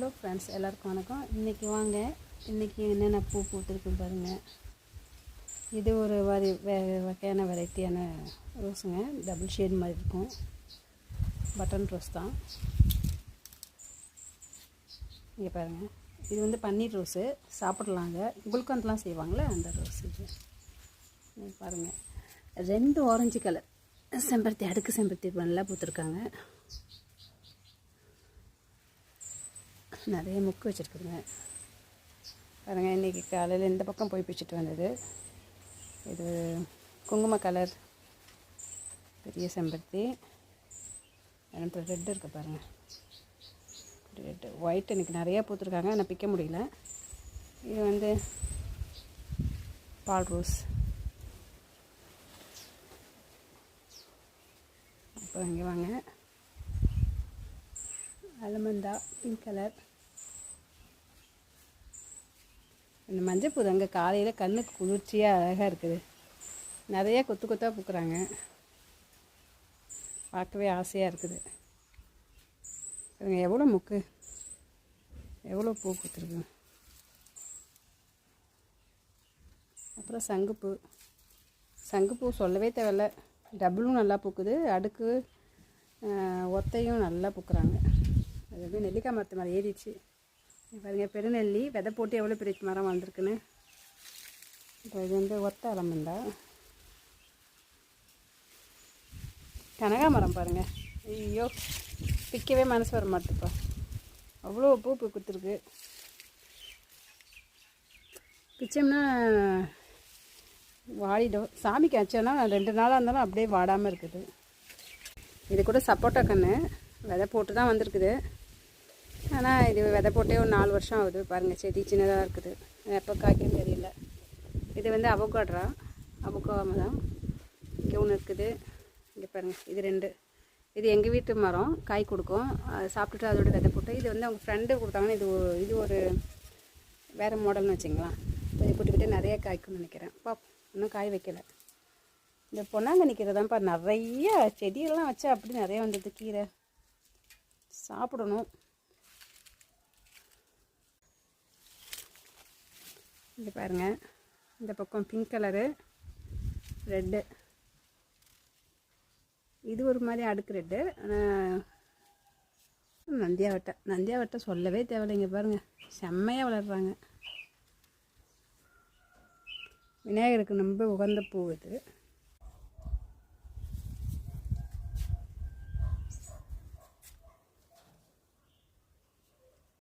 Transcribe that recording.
Hello friends, எல்லாருக்கும் வணக்கம். இன்றைக்கி வாங்க, இன்றைக்கி என்னென்ன பூ பூத்துருக்குன்னு பாருங்கள். இது ஒரு வகையான வெரைட்டியான ரோஸுங்க. டபுள் ஷேட் மாதிரி இருக்கும். பட்டன் ரோஸ் தான். இங்கே பாருங்கள், இது வந்து பன்னீர் ரோஸு. சாப்பிட்லாங்க. குல்கந்த்லாம் செய்வாங்களே அந்த ரோஸ் இது. பாருங்கள், 2 ஆரஞ்சு கலர் செம்பருத்தி, அடுக்கு செம்பருத்தி நல்லா பூத்துருக்காங்க. நிறைய முக்கு வச்சுருக்குதுங்க. பாருங்கள், இன்றைக்கி காலையில் இந்த பக்கம் போய் பிச்சுட்டு வந்தது. இது குங்கும கலர் பெரிய செம்பருத்தி. எனக்கு ரெட்டு இருக்குது பாருங்கள், ரெட்டு ஒயிட் இன்றைக்கி நிறையா பூத்துருக்காங்க. ஆனால் பிக்க முடியல. இது வந்து பால் ரோஸ். அப்புறம் இங்கே வாங்க, அலமந்தா பிங்க் கலர். இந்த மஞ்சள் தாங்க காலையில் கண்ணுக்கு குளிர்ச்சியாக அழகாக இருக்குது. நிறையா கொத்து கொத்தாக பூக்குறாங்க. பார்க்கவே ஆசையாக இருக்குது. எவ்வளோ முக்கு, எவ்வளோ பூ பூத்துருக்கு. அப்புறம் சங்குப்பூ. சங்குப்பூ சொல்லவே தேவையில்ல, டபுளும் நல்லா பூக்குது, அடுக்கு ஒத்தையும் நல்லா பூக்குறாங்க. அது வந்து நெல்லிக்காய் மரத்து மேலே ஏறிடுச்சு பாருங்கள். பெருநெல்லி விதை போட்டு எவ்வளோ பெரிய மரம் வளர்ந்துருக்குன்னு. இப்போ இது வந்து ஒத்த அலமந்தா. கனகாமரம் பாருங்கள், ஐயோ பிக்கவே மனசு வர மாட்டேப்பா, அவ்வளோ பூ கொடுத்துருக்கு. பிச்சோம்னா வாடிடும். சாமிக்கு வச்சோன்னா 2 நாளாக இருந்தாலும் அப்படியே வாடாமல் இருக்குது. இது கூட சப்போட்டா கன்று விதை போட்டு தான் வந்திருக்குது. ஆனால் இது விதை போட்டே ஒரு 4 வருஷம் ஆகுது. பாருங்கள், செடி சின்னதாக இருக்குது. எப்போ காய்க்குன்னு தெரியல. இது வந்து அவகோட்ரா தான். இங்கே ஒன்று இருக்குது. இங்கே பாருங்கள், இது 2. இது எங்கள் வீட்டு மரம், காய் கொடுக்கும். அதை சாப்பிட்டுட்டு அதோட விதை போட்டு. இது வந்து அவங்க ஃப்ரெண்டு கொடுத்தாங்கன்னா இது ஒரு வேறு மாடல்னு வச்சுங்களா. இதை போட்டுக்கிட்டே நிறைய காய்க்கும்னு நினைக்கிறேன். இன்னும் காய் வைக்கலை. இந்த பொன்னாங்க நிற்கிறதான்ப்பா, நிறைய செடியெல்லாம் வச்சா அப்படி நிறைய வந்தது. கீரை சாப்பிடணும். இங்கே பாருங்கள், இந்த பக்கம் பிங்க் கலரு, ரெட்டு. இது ஒரு மாதிரி அடுக்கு ரெட்டு. ஆனால் நந்தியாவட்டை சொல்லவே தேவையில்லைங்க. பாருங்கள், செம்மையாக வளர்கிறாங்க. விநாயகருக்கு ரொம்ப உகந்த பூ இது.